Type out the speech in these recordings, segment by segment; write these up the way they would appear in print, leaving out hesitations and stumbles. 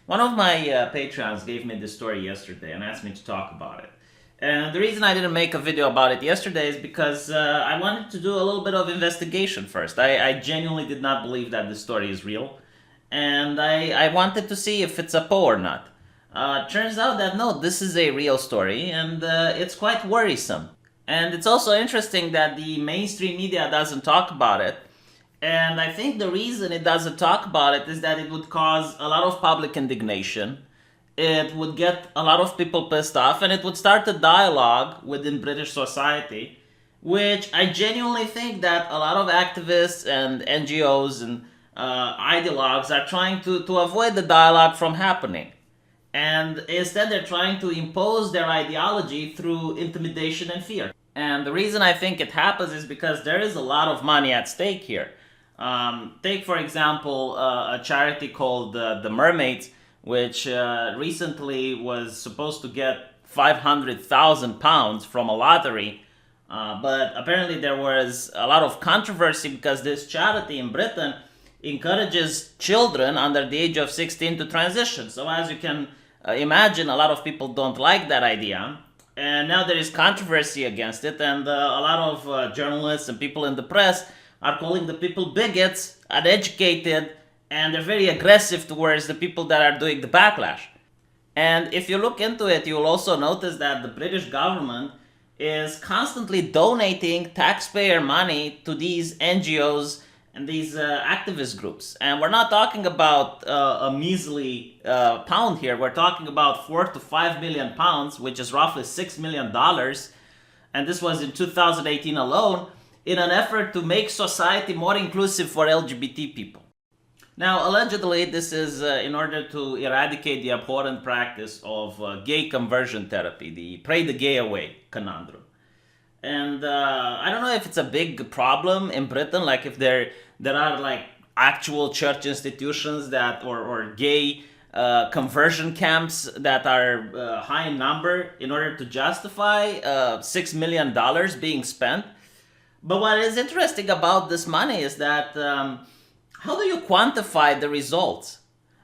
One of my patrons gave me this story yesterday and asked me to talk about it. And the reason I didn't make a video about it yesterday is because I wanted to do a little bit of investigation first. I genuinely did not believe that this story is real. And I wanted to see if it's a Poe or not. Turns out that no, this is a real story and it's quite worrisome. And it's also interesting that the mainstream media doesn't talk about it. And I think the reason it doesn't talk about it is that it would cause a lot of public indignation. It would get a lot of people pissed off, and it would start a dialogue within British society, which I genuinely think that a lot of activists and NGOs and ideologues are trying to avoid the dialogue from happening. And instead, they're trying to impose their ideology through intimidation and fear. And the reason I think it happens is because there is a lot of money at stake here. Take, for example, a charity called the Mermaids, which recently was supposed to get £500,000 from a lottery. But apparently, there was a lot of controversy because this charity in Britain encourages children under the age of 16 to transition. So, as you can imagine, a lot of people don't like that idea. And now there is controversy against it, and a lot of journalists and people in the press are calling the people bigots, uneducated, and they're very aggressive towards the people that are doing the backlash. And if you look into it, you'll also notice that the British government is constantly donating taxpayer money to these NGOs and these activist groups. And we're not talking about a measly pound here. We're talking about 4 to 5 million pounds, which is roughly $6 million. And this was in 2018 alone, in an effort to make society more inclusive for LGBT people. Now, allegedly, this is in order to eradicate the abhorrent practice of gay conversion therapy, the pray the gay away conundrum. And I don't know if it's a big problem in Britain, like if there are like actual church institutions that or gay conversion camps that are high in number in order to justify $6 million being spent. But what is interesting about this money is that how do you quantify the results?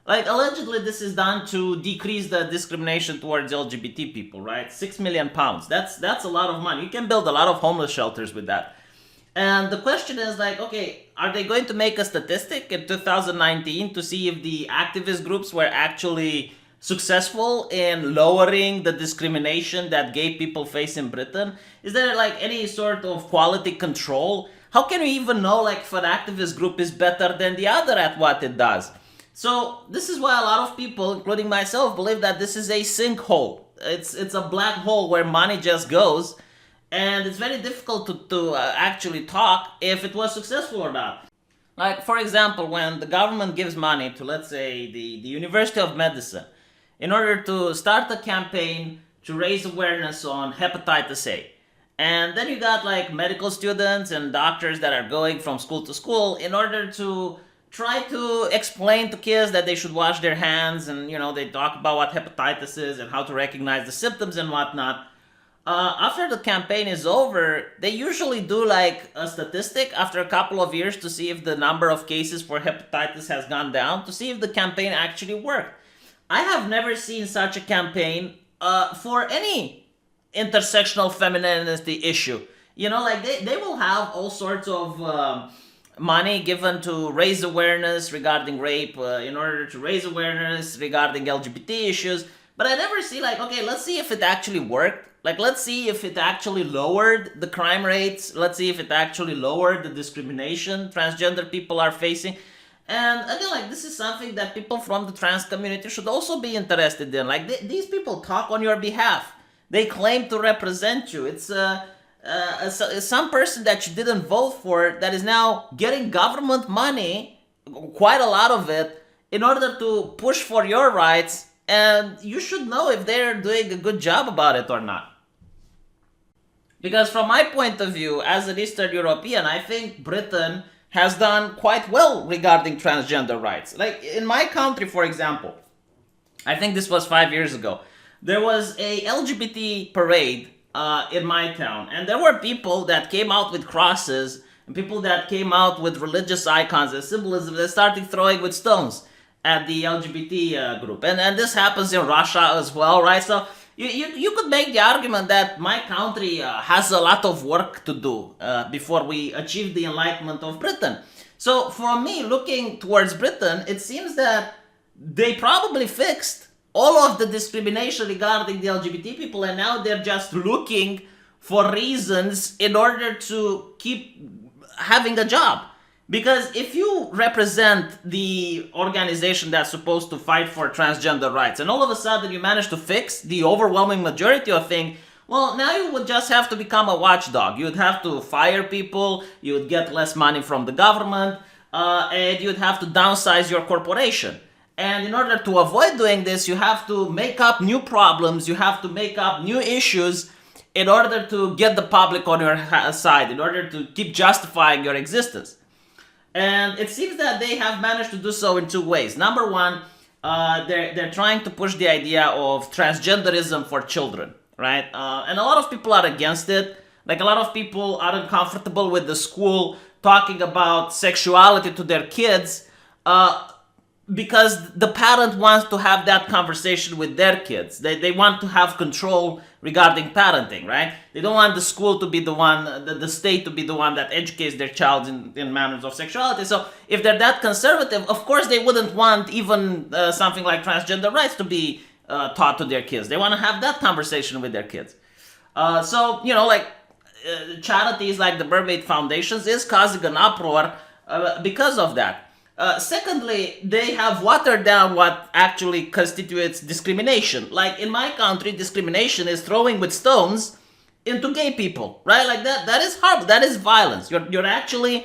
Like, allegedly, this is done to decrease the discrimination towards LGBT people, right? £6 million. That's a lot of money. You can build a lot of homeless shelters with that. And the question is like, okay, are they going to make a statistic in 2019 to see if the activist groups were actually successful in lowering the discrimination that gay people face in Britain? Is there like any sort of quality control? How can we even know like if an activist group is better than the other at what it does? So this is why a lot of people, including myself, believe that this is a sinkhole. It's a black hole where money just goes, and it's very difficult to actually talk if it was successful or not. Like, for example, when the government gives money to, let's say, the University of Medicine in order to start a campaign to raise awareness on hepatitis A. And then you got like medical students and doctors that are going from school to school in order to try to explain to kids that they should wash their hands, and they talk about what hepatitis is and how to recognize the symptoms and whatnot. After the campaign is over, they usually do like a statistic after a couple of years to see if the number of cases for hepatitis has gone down, to see if the campaign actually worked. I have never seen such a campaign for any intersectional femininity issue. Like they will have all sorts of money given to raise awareness regarding rape, in order to raise awareness regarding LGBT issues. But I never see like, okay, let's see if it actually worked. Like, let's see if it actually lowered the crime rates. Let's see if it actually lowered the discrimination transgender people are facing. And again, like, this is something that people from the trans community should also be interested in. Like, these people talk on your behalf. They claim to represent you. It's some person that you didn't vote for that is now getting government money, quite a lot of it, in order to push for your rights. And you should know if they're doing a good job about it or not. Because from my point of view, as an Eastern European, I think Britain has done quite well regarding transgender rights. Like in my country, for example, I think this was 5 years ago, there was a LGBT parade in my town. And there were people that came out with crosses and people that came out with religious icons as symbolism that started throwing with stones. at the LGBT group. And this happens in Russia as well, right? So you could make the argument that my country has a lot of work to do before we achieve the enlightenment of Britain. So for me, looking towards Britain, it seems that they probably fixed all of the discrimination regarding the LGBT people, and now they're just looking for reasons in order to keep having a job. Because if you represent the organization that's supposed to fight for transgender rights, and all of a sudden you manage to fix the overwhelming majority of things, well, now you would just have to become a watchdog. You would have to fire people, you would get less money from the government, and you'd have to downsize your corporation. And in order to avoid doing this, you have to make up new problems, you have to make up new issues in order to get the public on your side, in order to keep justifying your existence. And it seems that they have managed to do so in two ways. Number one, they're trying to push the idea of transgenderism for children, right? And a lot of people are against it. Like, a lot of people are uncomfortable with the school talking about sexuality to their kids because the parent wants to have that conversation with their kids. They want to have control regarding parenting, right? They don't want the school to be the one, the state to be the one that educates their child in manners of sexuality. So if they're that conservative, of course they wouldn't want even something like transgender rights to be taught to their kids. They want to have that conversation with their kids. So, charities like the Mermaid Foundations is causing an uproar because of that. Secondly, they have watered down what actually constitutes discrimination. Like, in my country, discrimination is throwing with stones into gay people, right? Like, that is horrible. That is violence. You're actually,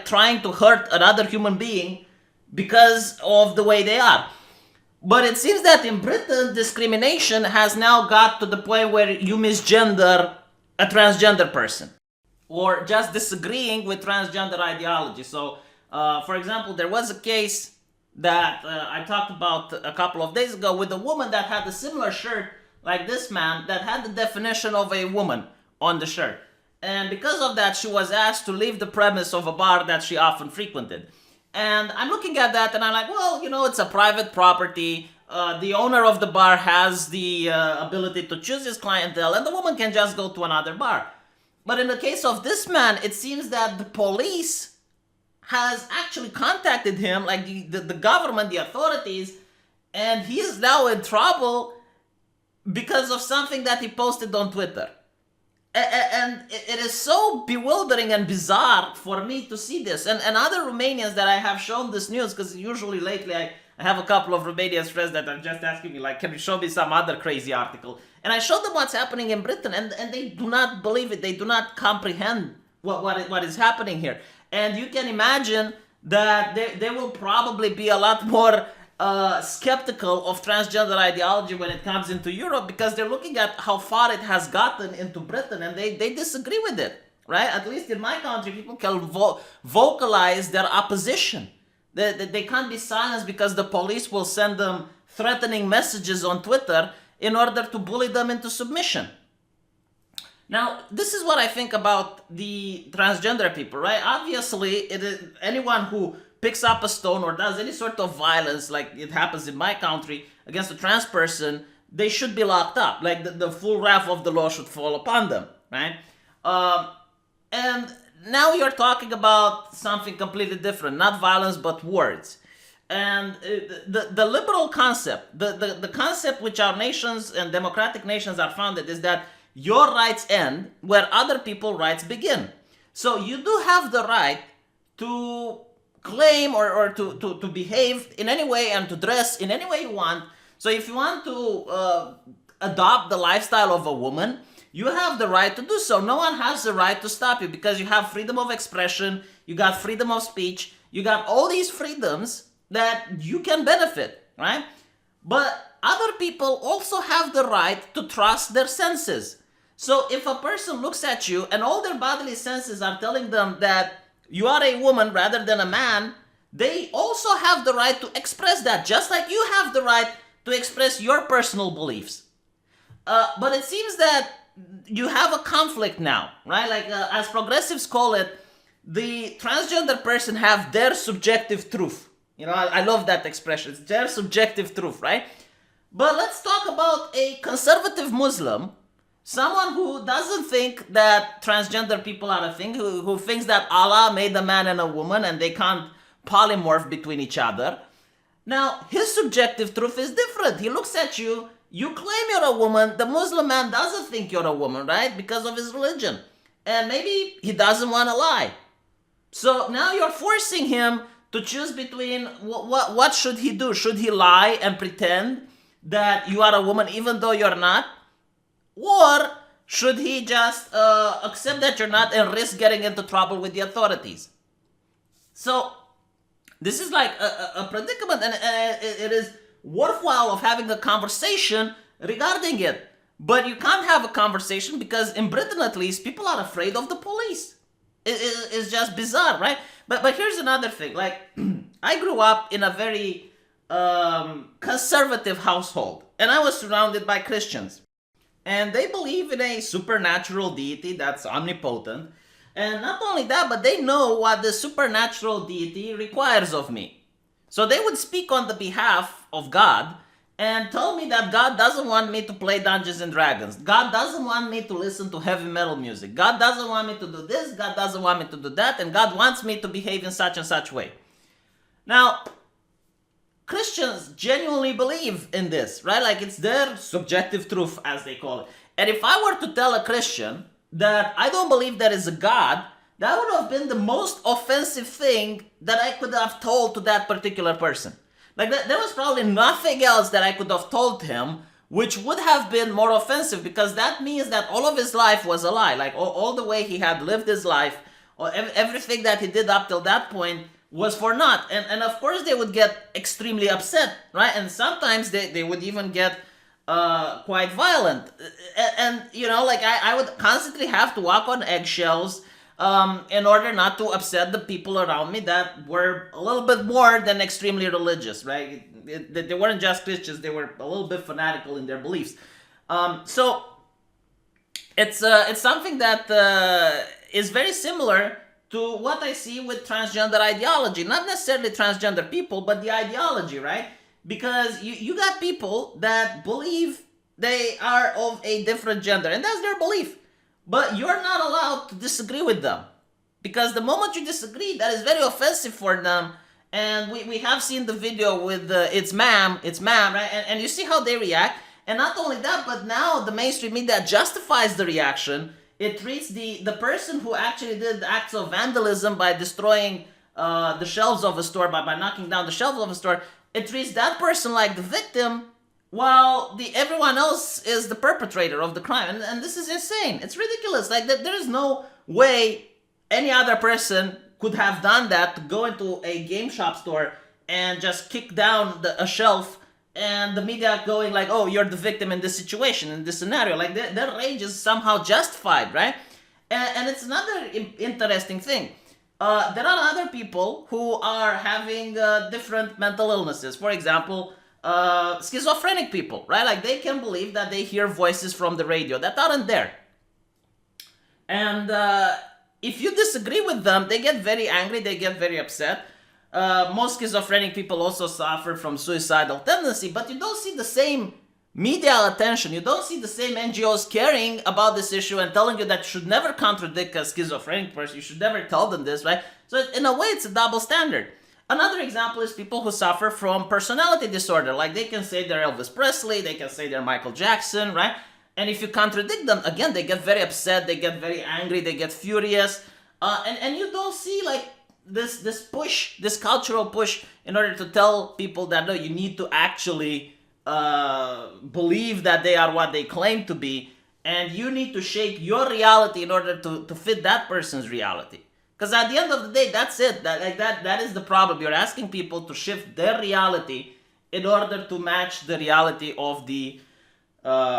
trying to hurt another human being because of the way they are. But it seems that in Britain, discrimination has now got to the point where you misgender a transgender person, or just disagreeing with transgender ideology. So, for example, there was a case that I talked about a couple of days ago with a woman that had a similar shirt like this man that had the definition of a woman on the shirt. And because of that, she was asked to leave the premise of a bar that she often frequented. And I'm looking at that and I'm like, well, it's a private property. The owner of the bar has the ability to choose his clientele, and the woman can just go to another bar. But in the case of this man, it seems that the police has actually contacted him, like the government, the authorities, and he is now in trouble because of something that he posted on Twitter. And it is so bewildering and bizarre for me to see this. And other Romanians that I have shown this news, because usually lately I have a couple of Romanian friends that are just asking me, like, can you show me some other crazy article? And I showed them what's happening in Britain, and they do not believe it. They do not comprehend what is happening here. And you can imagine that they will probably be a lot more skeptical of transgender ideology when it comes into Europe, because they're looking at how far it has gotten into Britain, and they disagree with it, right? At least in my country, people can vocalize their opposition. They can't be silenced because the police will send them threatening messages on Twitter in order to bully them into submission. Now, this is what I think about the transgender people, right? Obviously, anyone who picks up a stone or does any sort of violence, like it happens in my country, against a trans person, they should be locked up. Like, the full wrath of the law should fall upon them, right? And now you're talking about something completely different, not violence, but words. And the liberal concept, the concept which our nations and democratic nations are founded, is that your rights end where other people's rights begin. So you do have the right to claim or to behave in any way and to dress in any way you want. So if you want to adopt the lifestyle of a woman, you have the right to do so. No one has the right to stop you, because you have freedom of expression, you got freedom of speech, you got all these freedoms that you can benefit, right? But other people also have the right to trust their senses. So if a person looks at you and all their bodily senses are telling them that you are a woman rather than a man, they also have the right to express that, just like you have the right to express your personal beliefs. But it seems that you have a conflict now, right? Like, as progressives call it, the transgender person have their subjective truth. I love that expression. It's their subjective truth, right? But let's talk about a conservative Muslim, someone who doesn't think that transgender people are a thing, who thinks that Allah made a man and a woman and they can't polymorph between each other. Now, his subjective truth is different. He looks at you, you claim you're a woman, the Muslim man doesn't think you're a woman, right? Because of his religion. And maybe he doesn't want to lie. So now you're forcing him to choose between what should he do? Should he lie and pretend that you are a woman even though you're not? Or should he just accept that you're not and risk getting into trouble with the authorities? So this is like a predicament, and it is worthwhile of having a conversation regarding it. But you can't have a conversation because in Britain, at least, people are afraid of the police. It's just bizarre, right? But here's another thing. Like, I grew up in a very conservative household, and I was surrounded by Christians. And they believe in a supernatural deity that's omnipotent. And not only that, but they know what the supernatural deity requires of me. So they would speak on the behalf of God and tell me that God doesn't want me to play Dungeons and Dragons. God doesn't want me to listen to heavy metal music. God doesn't want me to do this. God doesn't want me to do that. And God wants me to behave in such and such way. Now, Christians genuinely believe in this, right? Like, it's their subjective truth, as they call it. And if I were to tell a Christian that I don't believe there is a God, that would have been the most offensive thing that I could have told to that particular person. Like, there was probably nothing else that I could have told him which would have been more offensive, because that means that all of his life was a lie. Like, all the way he had lived his life, or everything that he did up till that point was for naught. And of course they would get extremely upset, right? And sometimes they would even get quite violent. And like, I would constantly have to walk on eggshells in order not to upset the people around me that were a little bit more than extremely religious, right? They weren't just Christians, they were a little bit fanatical in their beliefs. So it's something that is very similar to what I see with transgender ideology. Not necessarily transgender people, but the ideology, right? Because you got people that believe they are of a different gender, and that's their belief. But you're not allowed to disagree with them. Because the moment you disagree, that is very offensive for them. And we have seen the video with it's ma'am, right? And you see how they react. And not only that, but now the mainstream media justifies the reaction. It treats the person who actually did acts of vandalism by destroying the shelves of a store, by knocking down the shelves of a store. It treats that person like the victim, while everyone else is the perpetrator of the crime. And this is insane. It's ridiculous. Like, there is no way any other person could have done that, to go into a game shop store and just kick down a shelf, and the media going like, oh, you're the victim in this situation, in this scenario. Like, their rage is somehow justified, right? And it's another interesting thing. There are other people who are having different mental illnesses. For example, schizophrenic people, right? Like, they can believe that they hear voices from the radio that aren't there. And if you disagree with them, they get very angry, they get very upset. Most schizophrenic people also suffer from suicidal tendency, but you don't see the same media attention. You don't see the same NGOs caring about this issue and telling you that you should never contradict a schizophrenic person. You should never tell them this, right? So in a way, it's a double standard. Another example is people who suffer from personality disorder. Like, they can say they're Elvis Presley, they can say they're Michael Jackson, right? And if you contradict them, again, they get very upset, they get very angry, they get furious. And you don't see, like, this push, this cultural push in order to tell people that, no, you need to actually believe that they are what they claim to be, and you need to shape your reality in order to fit that person's reality. Because at the end of the day, that's it. That is the problem. You're asking people to shift their reality in order to match the reality of the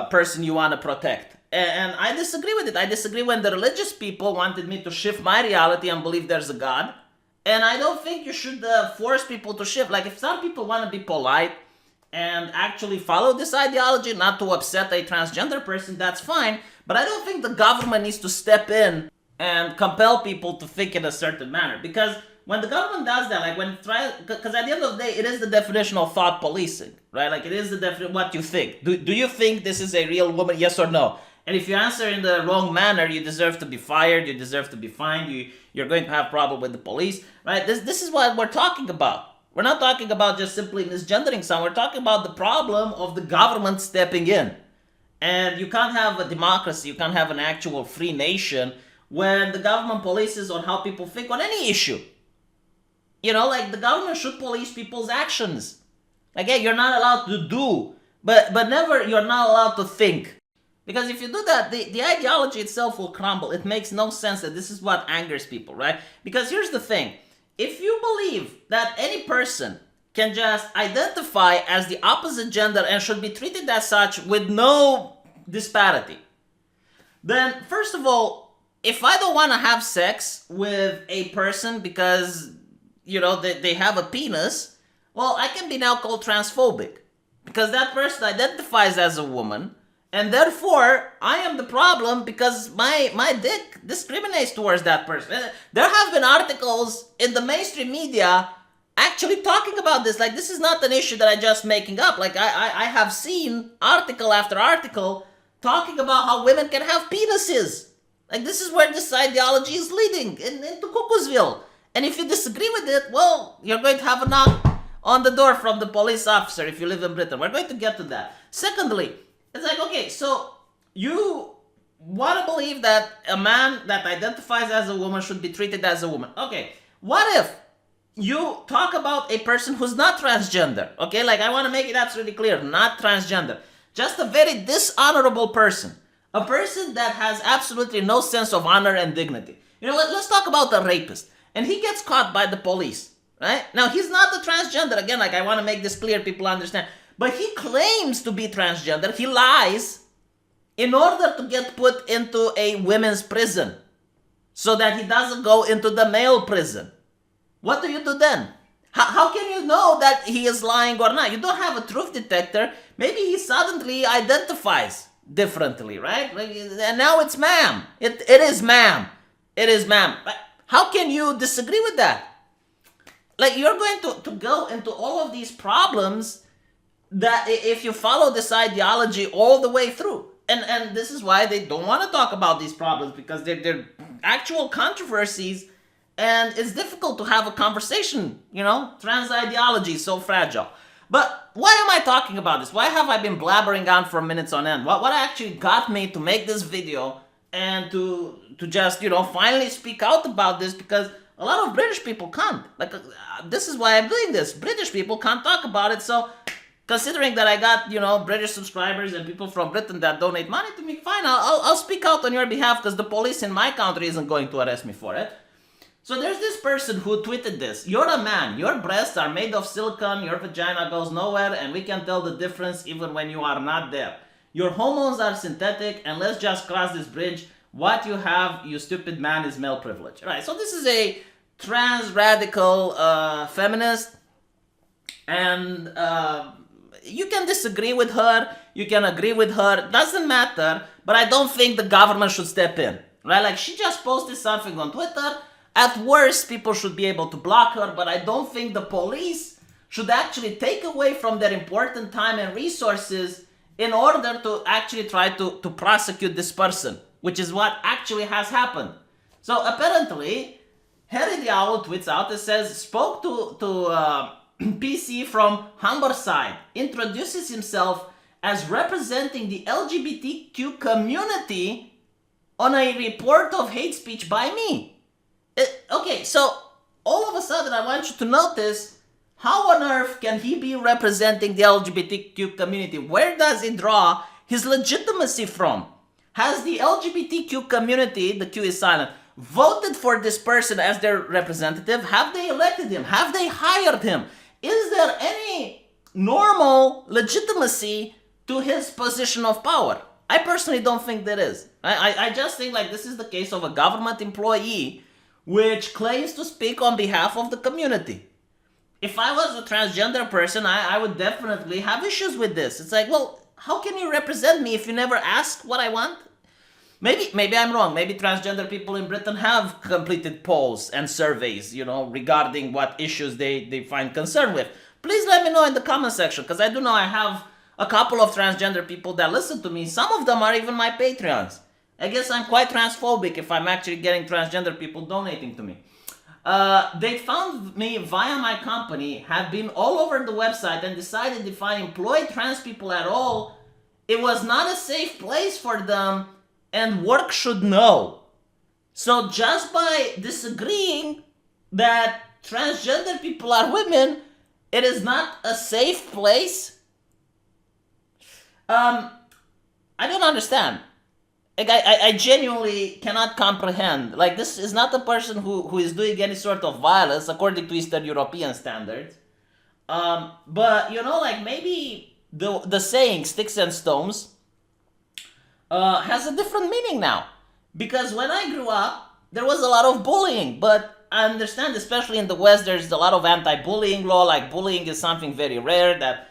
person you want to protect. And I disagree with it. I disagree when the religious people wanted me to shift my reality and believe there's a God. And I don't think you should force people to shift. Like, if some people want to be polite and actually follow this ideology, not to upset a transgender person, that's fine. But I don't think the government needs to step in and compel people to think in a certain manner. Because when the government does that, like when try, because at the end of the day, it is the definition of thought policing, right? Like it is the definition what you think. Do you think this is a real woman? Yes or no? And if you answer in the wrong manner, you deserve to be fired. You deserve to be fined. You're going to have problem with the police, right? This is what we're talking about. We're not talking about just simply misgendering someone. We're talking about the problem of the government stepping in. And you can't have a democracy, you can't have an actual free nation when the government polices on how people think on any issue. You know, like the government should police people's actions. Like, yeah, you're not allowed to do, but never you're not allowed to think. Because if you do that, the ideology itself will crumble. It makes no sense that this is what angers people, right? Because here's the thing. If you believe that any person can just identify as the opposite gender and should be treated as such with no disparity, then first of all, if I don't want to have sex with a person because, you know, they have a penis, well, I can be now called transphobic. Because that person identifies as a woman, and therefore, I am the problem because my dick discriminates towards that person. There have been articles in the mainstream media actually talking about this. Like, this is not an issue that I'm just making up. Like, I have seen article after article talking about how women can have penises. Like, this is where this ideology is leading, into Cuckoosville. And if you disagree with it, well, you're going to have a knock on the door from the police officer if you live in Britain. We're going to get to that. Secondly, it's like, okay, so you want to believe that a man that identifies as a woman should be treated as a woman. Okay, what if you talk about a person who's not transgender? Okay, like I want to make it absolutely clear, not transgender. Just a very dishonorable person. A person that has absolutely no sense of honor and dignity. You know, let's talk about the rapist. And he gets caught by the police, right? Now, he's not a transgender. Again, like I want to make this clear, people understand. But he claims to be transgender. He lies in order to get put into a women's prison so that he doesn't go into the male prison. What do you do then? How can you know that he is lying or not? You don't have a truth detector. Maybe he suddenly identifies differently, right? And now it's ma'am. It is ma'am. It is ma'am. How can you disagree with that? Like, you're going to go into all of these problems that if you follow this ideology all the way through. And this is why they don't want to talk about these problems, because they're actual controversies, and it's difficult to have a conversation, you know? Trans ideology is so fragile. But why am I talking about this? Why have I been blabbering on for minutes on end? What actually got me to make this video and to just, you know, finally speak out about this? Because a lot of British people can't. Like, this is why I'm doing this. British people can't talk about it, so considering that I got, you know, British subscribers and people from Britain that donate money to me, fine, I'll speak out on your behalf, because the police in my country isn't going to arrest me for it. So there's this person who tweeted this. You're a man. Your breasts are made of silicone. Your vagina goes nowhere, and we can tell the difference even when you are not there. Your hormones are synthetic, and let's just cross this bridge. What you have, you stupid man, is male privilege. Right, so this is a trans radical feminist, and you can disagree with her, you can agree with her, doesn't matter, but I don't think the government should step in, right? Like, she just posted something on Twitter. At worst, people should be able to block her, but I don't think the police should actually take away from their important time and resources in order to actually try to prosecute this person, which is what actually has happened. So apparently, Harry the Owl tweets out and says, spoke to PC from Humberside, introduces himself as representing the LGBTQ community on a report of hate speech by me. Okay, so all of a sudden I want you to notice, how on earth can he be representing the LGBTQ community? Where does he draw his legitimacy from? Has the LGBTQ community, the Q is silent, voted for this person as their representative? Have they elected him? Have they hired him? Is there any normal legitimacy to his position of power? I personally don't think there is. I just think like this is the case of a government employee which claims to speak on behalf of the community. If I was a transgender person, I would definitely have issues with this. It's like, well, how can you represent me if you never ask what I want? Maybe I'm wrong. Maybe transgender people in Britain have completed polls and surveys, regarding what issues they find concern with. Please let me know in the comment section, because I do know I have a couple of transgender people that listen to me. Some of them are even my Patreons. I guess I'm quite transphobic if I'm actually getting transgender people donating to me. They found me via my company, have been all over the website, and decided if I employed trans people at all, it was not a safe place for them, and work should know. So just by disagreeing that transgender people are women, it is not a safe place. I don't understand. Like, I genuinely cannot comprehend. Like, this is not a person who is doing any sort of violence according to Eastern European standards. But like, maybe the saying "sticks and stones" has a different meaning now. Because when I grew up, there was a lot of bullying, but I understand, especially in the West, there's a lot of anti-bullying law. Like, bullying is something very rare that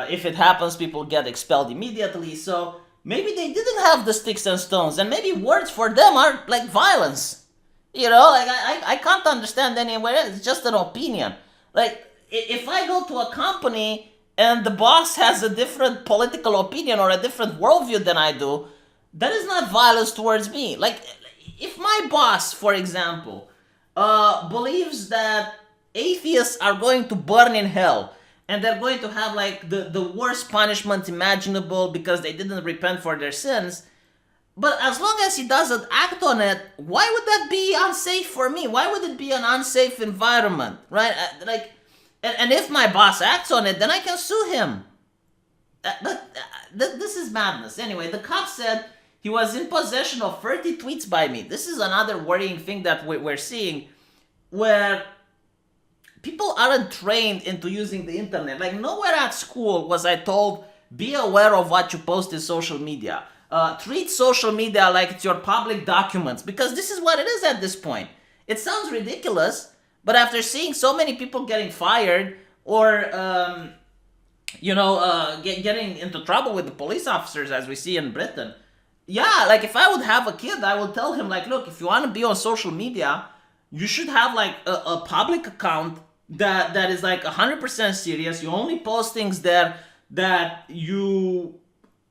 if it happens, people get expelled immediately. So maybe they didn't have the sticks and stones, and maybe words for them are like violence. Like, I can't understand anywhere else. It's just an opinion. Like, if I go to a company and the boss has a different political opinion or a different worldview than I do, that is not violence towards me. Like, if my boss, for example, believes that atheists are going to burn in hell, and they're going to have like the worst punishment imaginable because they didn't repent for their sins, but as long as he doesn't act on it, why would that be unsafe for me? Why would it be an unsafe environment, right? And if my boss acts on it, then I can sue him. But this is madness. Anyway, the cop said he was in possession of 30 tweets by me. This is another worrying thing that we're seeing, where people aren't trained into using the internet. Like, nowhere at school was I told, be aware of what you post in social media. Treat social media like it's your public documents, because this is what it is at this point. It sounds ridiculous, but after seeing so many people getting fired or getting into trouble with the police officers, as we see in Britain, yeah, like, if I would have a kid, I would tell him, like, look, if you want to be on social media, you should have like a public account that is like 100% serious. You only post things there that you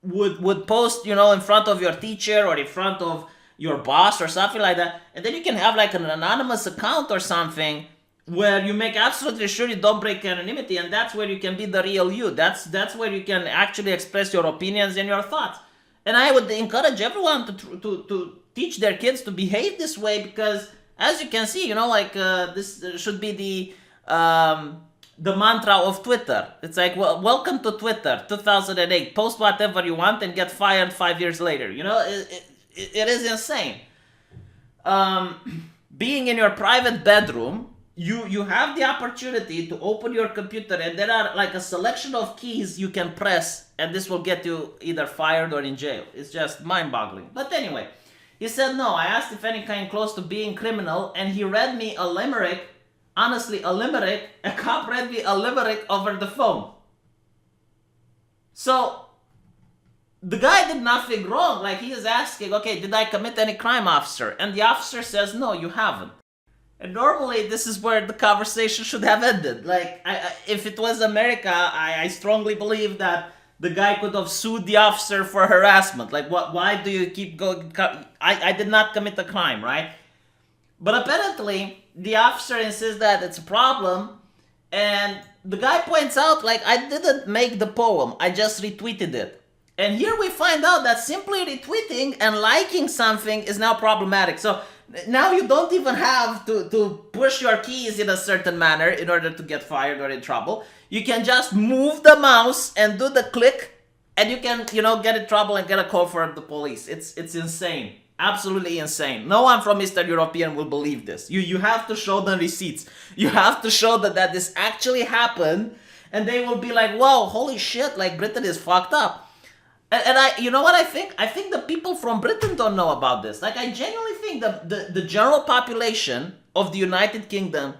would post, in front of your teacher or in front of your boss or something like that. And then you can have like an anonymous account or something where you make absolutely sure you don't break anonymity, and that's where you can be the real you. That's where you can actually express your opinions and your thoughts. And I would encourage everyone to teach their kids to behave this way, because as you can see, this should be the mantra of Twitter. It's like, well, welcome to Twitter, 2008. Post whatever you want and get fired 5 years later. It is insane. Being in your private bedroom, you have the opportunity to open your computer, and there are like a selection of keys you can press, and this will get you either fired or in jail. It's just mind-boggling. But anyway, he said no. I asked if any came close to being criminal, and he read me a limerick. Honestly, a limerick. A cop read me a limerick over the phone. So the guy did nothing wrong. Like, he is asking, okay, did I commit any crime, officer? And the officer says, no, you haven't. And normally this is where the conversation should have ended. Like, if it was America, I strongly believe that the guy could have sued the officer for harassment. Like, why do you keep going? I did not commit a crime, right? But apparently, the officer insists that it's a problem, and the guy points out, like, I didn't make the poem, I just retweeted it. And here we find out that simply retweeting and liking something is now problematic. So now you don't even have to push your keys in a certain manner in order to get fired or in trouble. You can just move the mouse and do the click, and you can, get in trouble and get a call from the police. It's insane. Absolutely insane. No one from Eastern European will believe this. You have to show them receipts. You have to show that this actually happened, and they will be like, whoa, holy shit, like, Britain is fucked up. And you know what I think? I think the people from Britain don't know about this. Like, I genuinely think the general population of the United Kingdom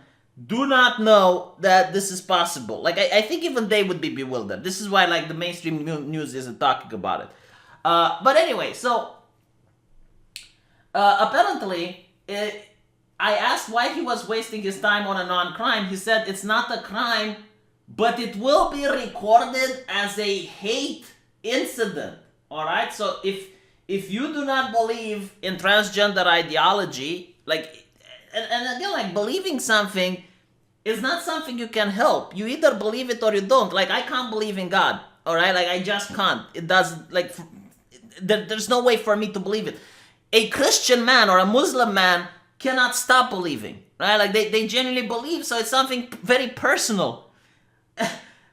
do not know that this is possible. Like, I think even they would be bewildered. This is why, like, the mainstream news isn't talking about it. But anyway, so Apparently, I asked why he was wasting his time on a non-crime. He said it's not a crime, but it will be recorded as a hate incident. All right. So if you do not believe in transgender ideology, like, and again, like believing something is not something you can help. You either believe it or you don't. Like I can't believe in God. All right. Like I just can't. It does like. There's no way for me to believe it. A Christian man or a Muslim man cannot stop believing, right? Like they genuinely believe, so it's something very personal.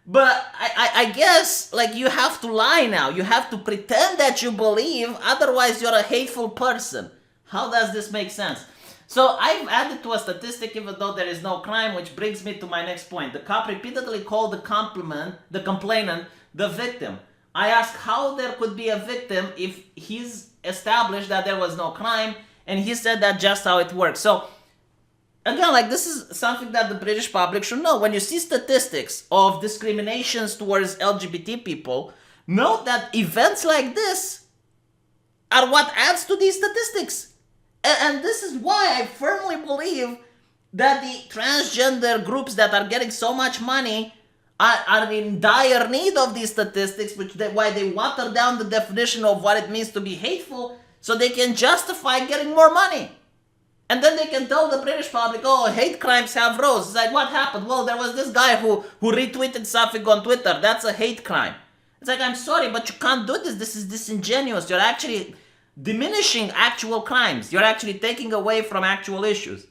But I guess like you have to lie now. You have to pretend that you believe, otherwise you're a hateful person. How does this make sense? So I've added to a statistic even though there is no crime, which brings me to my next point. The cop repeatedly called the complainant, the victim. I asked how there could be a victim if he's established that there was no crime, and he said that's just how it works. So again, like this is something that the British public should know. When you see statistics of discriminations towards LGBT people, note that events like this are what adds to these statistics. And this is why I firmly believe that the transgender groups that are getting so much money are in dire need of these statistics, why they water down the definition of what it means to be hateful so they can justify getting more money. And then they can tell the British public, oh, hate crimes have rose. It's like, what happened? Well, there was this guy who retweeted something on Twitter. That's a hate crime. It's like, I'm sorry, but you can't do this. This is disingenuous. You're actually diminishing actual crimes. You're actually taking away from actual issues.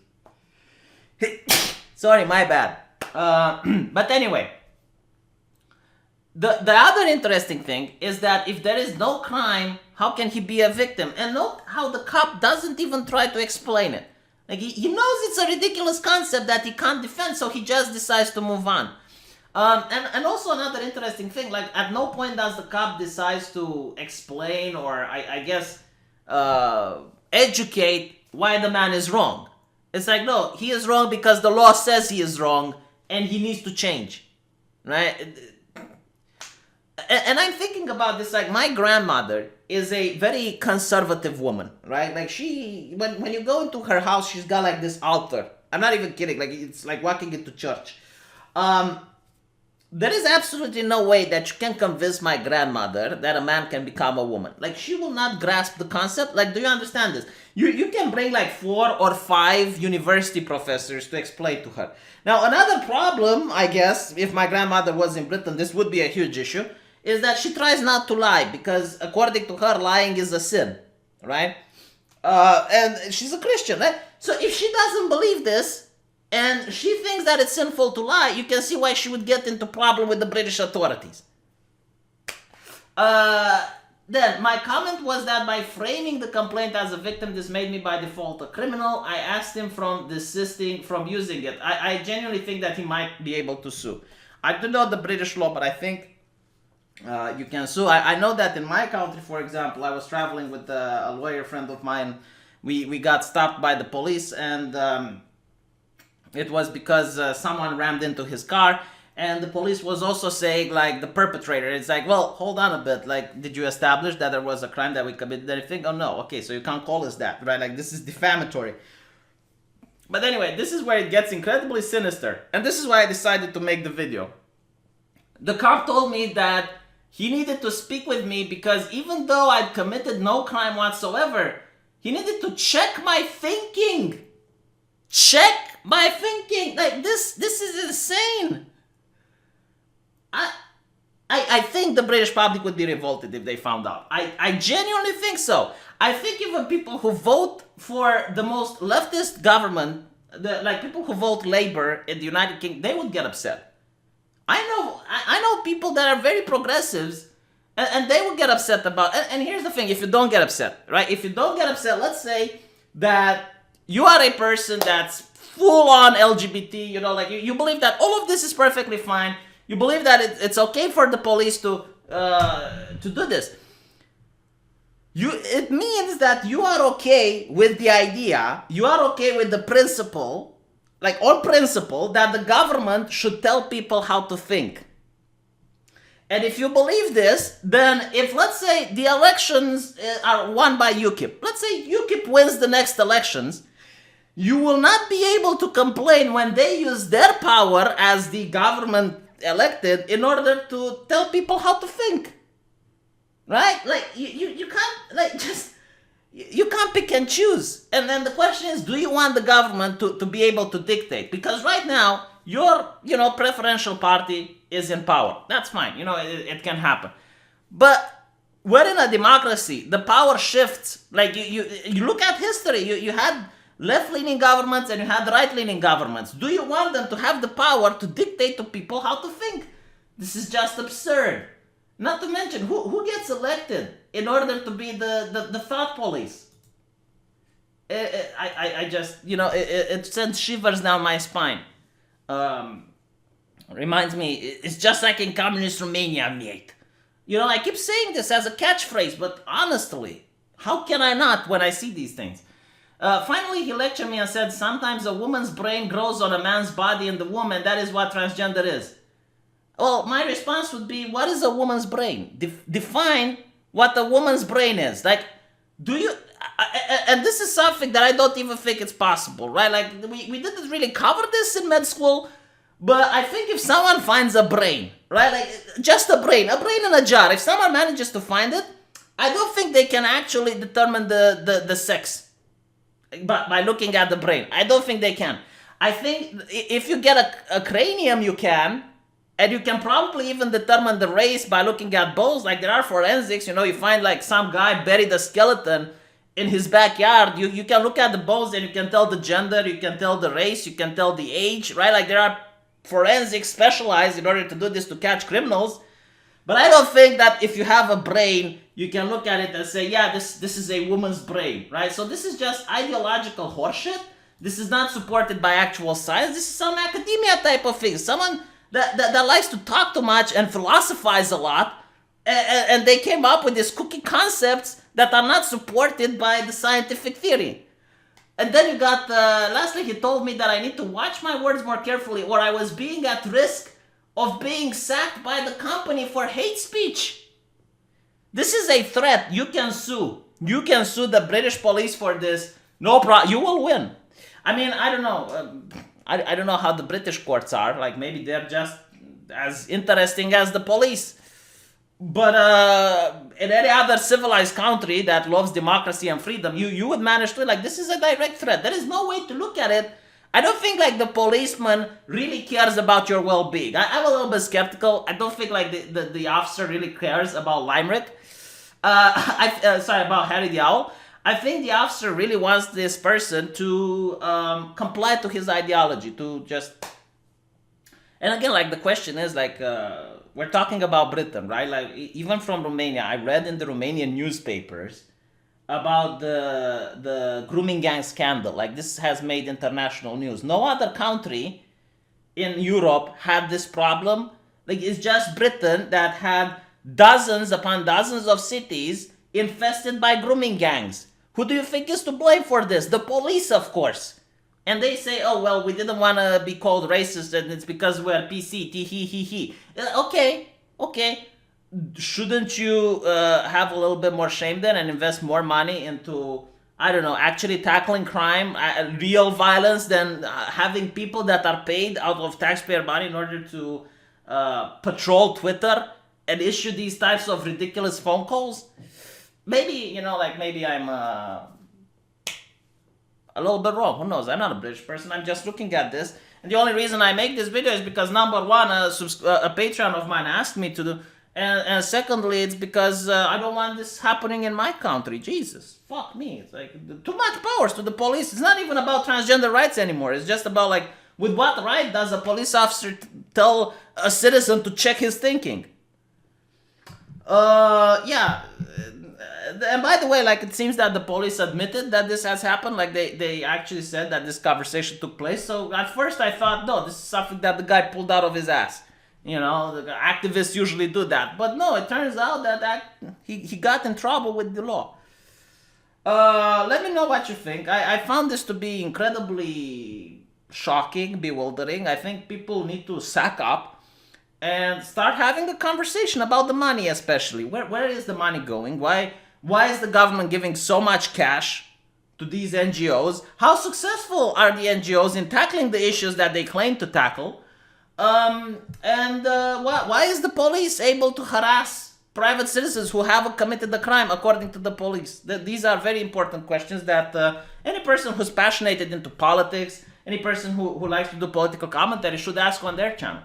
Sorry, my bad. But anyway, the other interesting thing is that if there is no crime, how can he be a victim? And note how the cop doesn't even try to explain it. Like he knows it's a ridiculous concept that he can't defend, so he just decides to move on. And also another interesting thing, like at no point does the cop decides to explain or I guess educate why the man is wrong. It's like, no, he is wrong because the law says he is wrong and he needs to change, right? And I'm thinking about this, like my grandmother is a very conservative woman, right? Like she, when you go into her house, she's got like this altar. I'm not even kidding. Like it's like walking into church. There is absolutely no way that you can convince my grandmother that a man can become a woman. Like she will not grasp the concept. Like, do you understand this? You can bring like 4 or 5 university professors to explain to her. Now, another problem, I guess, if my grandmother was in Britain, this would be a huge issue, is that she tries not to lie because according to her, lying is a sin, right? And she's a Christian, right? So if she doesn't believe this, and she thinks that it's sinful to lie, you can see why she would get into problem with the British authorities. Then, my comment was that by framing the complaint as a victim, this made me by default a criminal. I asked him from desisting from using it. I genuinely think that he might be able to sue. I don't know the British law, but I think you can sue. I know that in my country, for example, I was traveling with a lawyer friend of mine. We got stopped by the police, and it was because someone rammed into his car, and the police was also saying, like, the perpetrator. It's like, well, hold on a bit. Like, did you establish that there was a crime that we committed? That thing? Oh, no. Okay, so you can't call us that, right? Like, this is defamatory. But anyway, this is where it gets incredibly sinister. And this is why I decided to make the video. The cop told me that he needed to speak with me because even though I'd committed no crime whatsoever, he needed to check my thinking. Check my thinking. Like, this is insane. I think the British public would be revolted if they found out. I genuinely think so. I think even people who vote for the most leftist government, like people who vote Labour in the United Kingdom, they would get upset. I know people that are very progressives, and they would get upset about. And here's the thing: if you don't get upset, right? If you don't get upset, let's say that you are a person that's full on LGBT, you know, like you believe that all of this is perfectly fine. You believe that it's okay for the police to do this. It means that you are okay with the idea, you are okay with the principle, like on principle, that the government should tell people how to think. And if you believe this, then if, let's say, the elections are won by UKIP, let's say UKIP wins the next elections, you will not be able to complain when they use their power as the government elected in order to tell people how to think. Right? Like, you can't, like, just, you can't pick and choose. And then the question is, do you want the government to be able to dictate? Because right now, your, preferential party is in power. That's fine. It can happen. But we're in a democracy. The power shifts. Like, you look at history. You had left-leaning governments and you had right-leaning governments. Do you want them to have the power to dictate to people how to think? This is just absurd. Not to mention, who gets elected in order to be the thought police? I just, it sends shivers down my spine. Reminds me, it's just like in communist Romania, mate. I keep saying this as a catchphrase, but honestly, how can I not when I see these things? Finally, he lectured me and said, sometimes a woman's brain grows on a man's body in the womb, and that is what transgender is. Well, my response would be, what is a woman's brain? Define what a woman's brain is. Like, do you... and this is something that I don't even think it's possible, right? Like, we didn't really cover this in med school, but I think if someone finds a brain, right? Like, just a brain in a jar, if someone manages to find it, I don't think they can actually determine the sex by looking at the brain. I don't think they can. I think if you get a cranium, you can, and you can probably even determine the race by looking at bones. Like, there are forensics, you find like some guy buried a skeleton in his backyard. You can look at the bones and you can tell the gender, you can tell the race, you can tell the age, right? Like, there are forensics specialized in order to do this to catch criminals. But I don't think that if you have a brain, you can look at it and say, yeah, this is a woman's brain, right? So this is just ideological horseshit. This is not supported by actual science. This is some academia type of thing. Someone that likes to talk too much and philosophize a lot, and they came up with these cookie concepts that are not supported by the scientific theory. And then you got, lastly, he told me that I need to watch my words more carefully, or I was being at risk of being sacked by the company for hate speech. This is a threat. You can sue. You can sue the British police for this. No problem. You will win. I mean, I don't know. I don't know how the British courts are. Like, maybe they're just as interesting as the police. But in any other civilized country that loves democracy and freedom, you would manage to, like, this is a direct threat. There is no way to look at it. I don't think, like, the policeman really cares about your well-being. I'm a little bit skeptical. I don't think, like, the officer really cares about Limerick. About Harry the Owl. I think the officer really wants this person to comply to his ideology, to just... And again, like, the question is, like, we're talking about Britain, right? Like, even from Romania, I read in the Romanian newspapers about the grooming gang scandal. Like, this has made international news. No other country in Europe had this problem. Like, it's just Britain that had dozens upon dozens of cities infested by grooming gangs. Who do you think is to blame for this? The police, of course. And they say, oh, well, we didn't want to be called racist and it's because we're PC, he. Okay. Shouldn't you have a little bit more shame then and invest more money into, I don't know, actually tackling crime, real violence, than having people that are paid out of taxpayer money in order to patrol Twitter and issue these types of ridiculous phone calls? Maybe, maybe I'm a little bit wrong. Who knows? I'm not a British person. I'm just looking at this. And the only reason I make this video is because, number one, a Patreon of mine asked me to do. And secondly, it's because I don't want this happening in my country. Jesus, fuck me. It's like, too much powers to the police. It's not even about transgender rights anymore. It's just about, like, with what right does a police officer tell a citizen to check his thinking? Yeah. And by the way, like, it seems that the police admitted that this has happened. Like, they actually said that this conversation took place. So at first I thought, no, this is something that the guy pulled out of his ass. The activists usually do that. But no, it turns out that he got in trouble with the law. Let me know what you think. I found this to be incredibly shocking, bewildering. I think people need to sack up and start having a conversation about the money, especially. Where is the money going? Why is the government giving so much cash to these NGOs? How successful are the NGOs in tackling the issues that they claim to tackle? Why is the police able to harass private citizens who have committed a crime according to the police? These are very important questions that any person who's passionate into politics, any person who likes to do political commentary should ask on their channel.